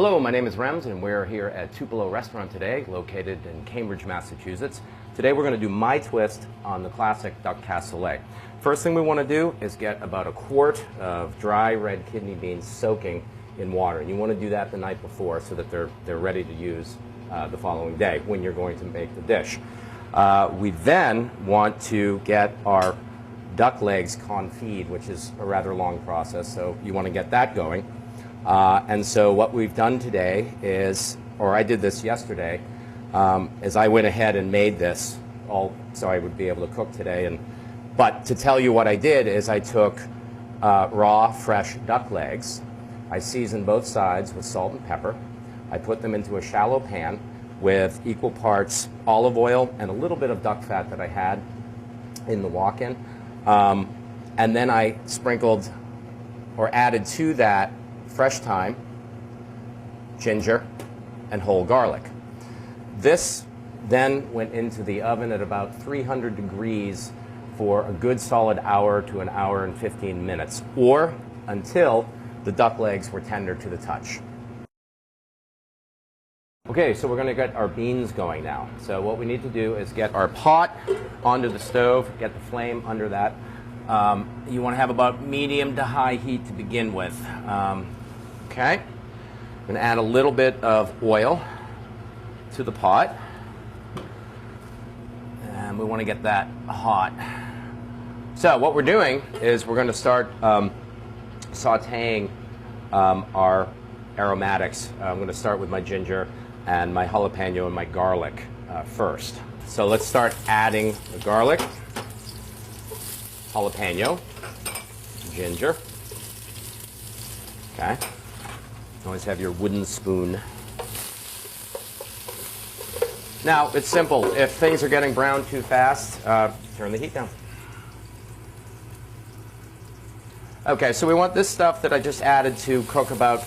Hello, my name is Rembs, and we're here at Tupelo Restaurant today, located in Cambridge, Massachusetts. Today we're going to do my twist on the classic duck cassoulet. First thing we want to do is get about a quart of dry red kidney beans soaking in water. And you want to do that the night before so that they're ready to use the following day when you're going to make the dish. We then want to get our duck legs confit, which is a rather long process, so you want to get that going. And so what we've done today is, or I did this yesterday, is I went ahead and made this all so I would be able to cook today. But to tell you what I did is I took raw, fresh duck legs. I seasoned both sides with salt and pepper. I put them into a shallow pan with equal parts olive oil and a little bit of duck fat that I had in the walk-in. And then I sprinkled or added to that fresh thyme, ginger, and whole garlic. This then went into the oven at about 300 degrees for a good solid hour to an hour and 15 minutes, or until the duck legs were tender to the touch. Okay, so we're going to get our beans going now. So what we need to do is get our pot onto the stove, get the flame under that. You want to have about medium to high heat to begin with. Okay, I'm going to add a little bit of oil to the pot, and we want to get that hot. So what we're doing is we're going to start sauteing our aromatics. I'm going to start with my ginger and my jalapeno and my garlic first. So let's start adding the garlic, jalapeno, ginger. Okay. Always have your wooden spoon. Now, it's simple. If things are getting brown too fast, turn the heat down. Okay, so we want this stuff that I just added to cook about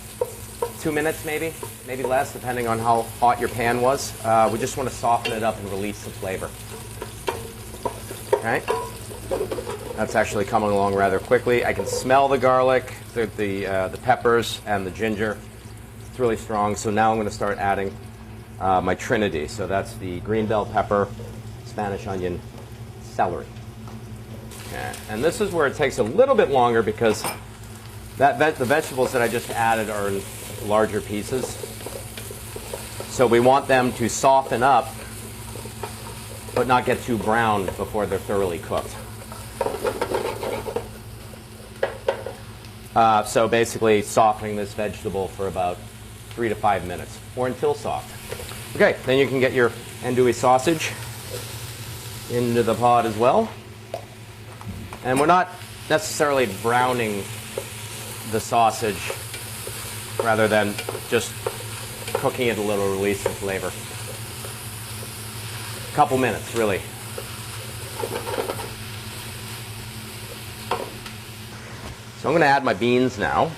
2 minutes, maybe less, depending on how hot your pan was. We just want to soften it up and release the flavor. Okay, that's actually coming along rather quickly. I can smell the garlic, the peppers, and the ginger. It's really strong. So now I'm going to start adding my trinity. So that's the green bell pepper, Spanish onion, celery. Okay. And this is where it takes a little bit longer because the vegetables that I just added are in larger pieces. So we want them to soften up but not get too brown before they're thoroughly cooked. So basically softening this vegetable for about 3 to 5 minutes or until soft. Okay, then you can get your andouille sausage into the pot as well. And we're not necessarily browning the sausage rather than just cooking it a little, release the flavor. A couple minutes, really. So I'm going to add my beans now.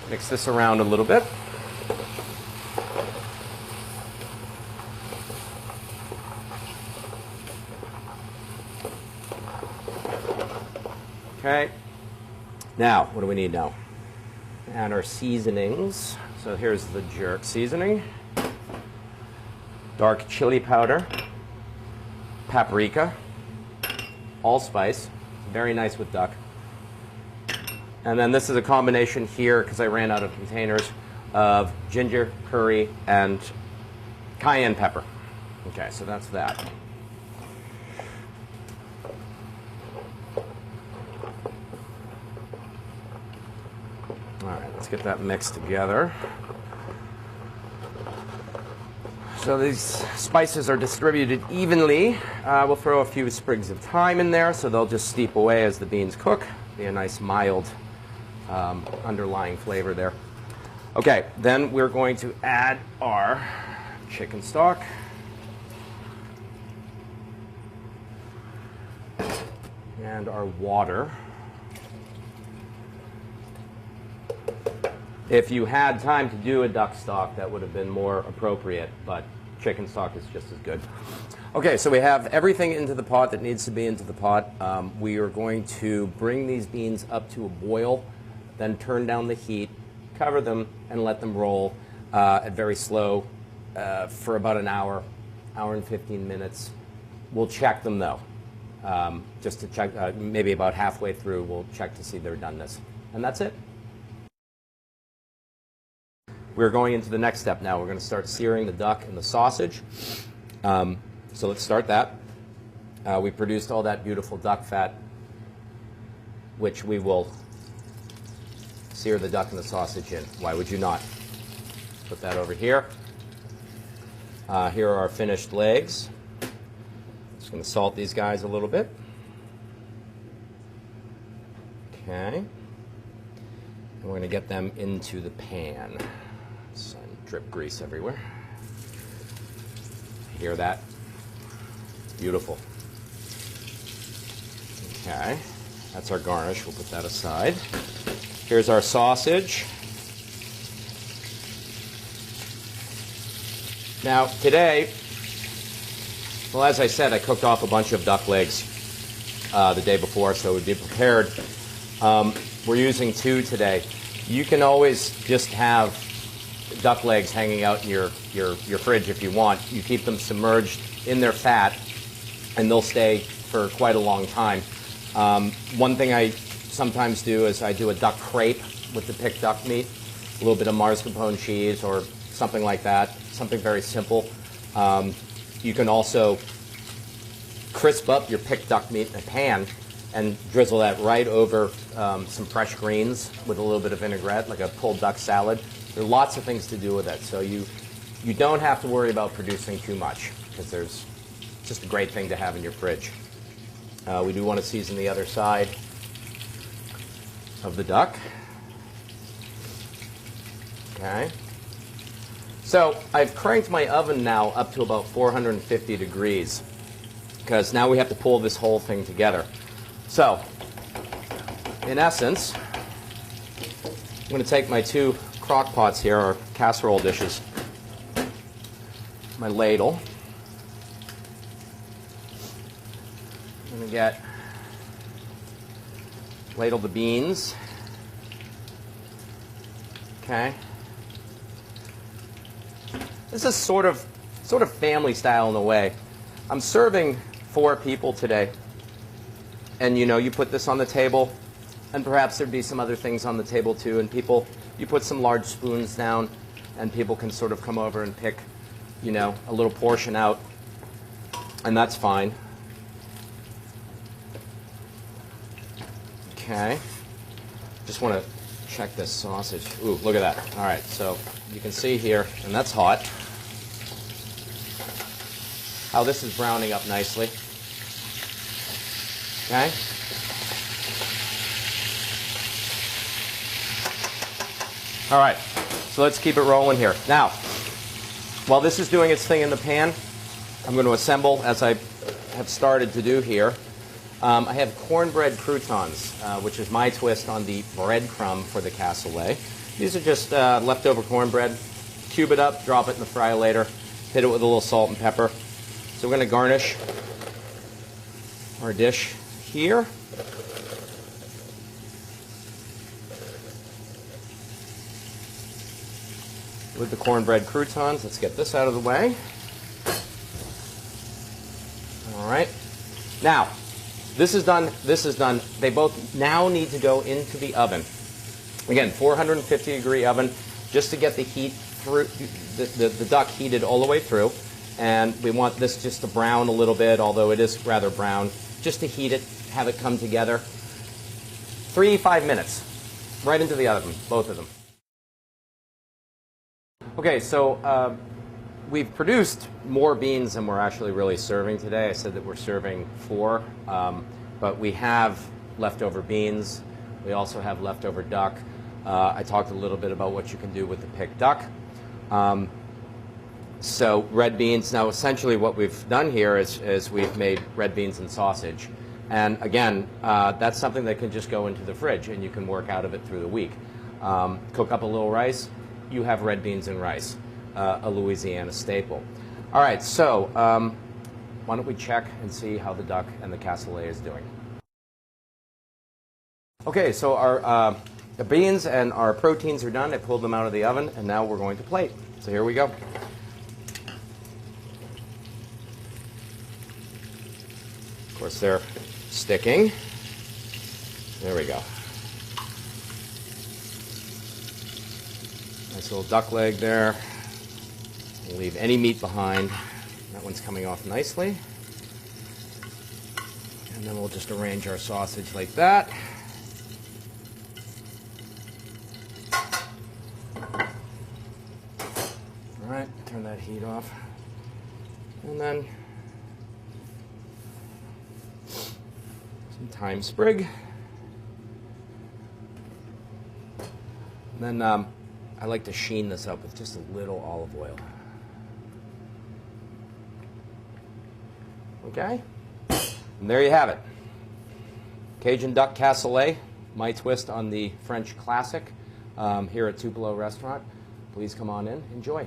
Mix this around a little bit. Okay. Now, what do we need now? Add our seasonings. So here's the jerk seasoning. Dark chili powder. Paprika. Allspice. Very nice with duck. And then this is a combination here, because I ran out of containers, of ginger, curry, and cayenne pepper. Okay, so that's that. All right, let's get that mixed together. So these spices are distributed evenly. We'll throw a few sprigs of thyme in there, so they'll just steep away as the beans cook. Be a nice mild underlying flavor there. Okay, then we're going to add our chicken stock. And our water. If you had time to do a duck stock, that would have been more appropriate, but chicken stock is just as good. Okay, so we have everything into the pot that needs to be into the pot. We are going to bring these beans up to a boil, then turn down the heat, cover them, and let them roll at very slow for about an hour, hour and 15 minutes. We'll check them though, just to check, maybe about halfway through, we'll check to see their doneness. And that's it. We're going into the next step now. We're going to start searing the duck and the sausage. So let's start that. We produced all that beautiful duck fat, which we will sear the duck and the sausage in. Why would you not? Put that over here. Here are our finished legs. Just going to salt these guys a little bit. Okay. And we're going to get them into the pan. So drip grease everywhere. Hear that? Beautiful. Okay, that's our garnish. We'll put that aside. Here's our sausage. Now, today, well, as I said, I cooked off a bunch of duck legs the day before, so it would be prepared. We're using 2 today. You can always just have duck legs hanging out in your fridge if you want. You keep them submerged in their fat, and they'll stay for quite a long time. One thing I sometimes do is I do a duck crepe with the picked duck meat, a little bit of mascarpone cheese or something like that, something very simple. You can also crisp up your picked duck meat in a pan and drizzle that right over some fresh greens with a little bit of vinaigrette, like a pulled duck salad. There are lots of things to do with it, so you don't have to worry about producing too much, because there's just a great thing to have in your fridge. We do want to season the other side of the duck. Okay. So I've cranked my oven now up to about 450 degrees, because now we have to pull this whole thing together. So, in essence, I'm going to take my 2 crock pots here, or casserole dishes, my ladle. I'm going to ladle the beans. Okay. This is sort of family style in a way. I'm serving 4 people today. And you put this on the table, and perhaps there'd be some other things on the table too, and you put some large spoons down, and people can sort of come over and pick, a little portion out, and that's fine. Okay. Just want to check this sausage. Ooh, look at that. All right, so you can see here, and that's hot, how this is browning up nicely. Okay. All right, so let's keep it rolling here. Now, while this is doing its thing in the pan, I'm going to assemble, as I have started to do here. I have cornbread croutons, which is my twist on the breadcrumb for the cassoulet. These are just leftover cornbread. Cube it up, drop it in the fryer later, hit it with a little salt and pepper. So we're going to garnish our dish here. With the cornbread croutons. Let's get this out of the way. All right. Now, this is done. This is done. They both now need to go into the oven. Again, 450 degree oven, just to get the heat through, the duck heated all the way through. And we want this just to brown a little bit, although it is rather brown, just to heat it, have it come together. 5 minutes, right into the oven, both of them. Okay, so we've produced more beans than we're actually really serving today. I said that we're serving 4, but we have leftover beans. We also have leftover duck. I talked a little bit about what you can do with the picked duck. So red beans, now essentially what we've done here is we've made red beans and sausage. And again, that's something that can just go into the fridge and you can work out of it through the week. Cook up a little rice, you have red beans and rice, a Louisiana staple. All right, so why don't we check and see how the duck and the cassoulet is doing. Okay, so our the beans and our proteins are done. I pulled them out of the oven, and now we're going to plate. So here we go. Of course, they're sticking. There we go. Nice little duck leg there. We'll leave any meat behind. That one's coming off nicely. And then we'll just arrange our sausage like that. All right, turn that heat off. And then some thyme sprig. And then I like to sheen this up with just a little olive oil. Okay? And there you have it. Cajun duck cassoulet, my twist on the French classic here at Tupelo Restaurant. Please come on in, enjoy.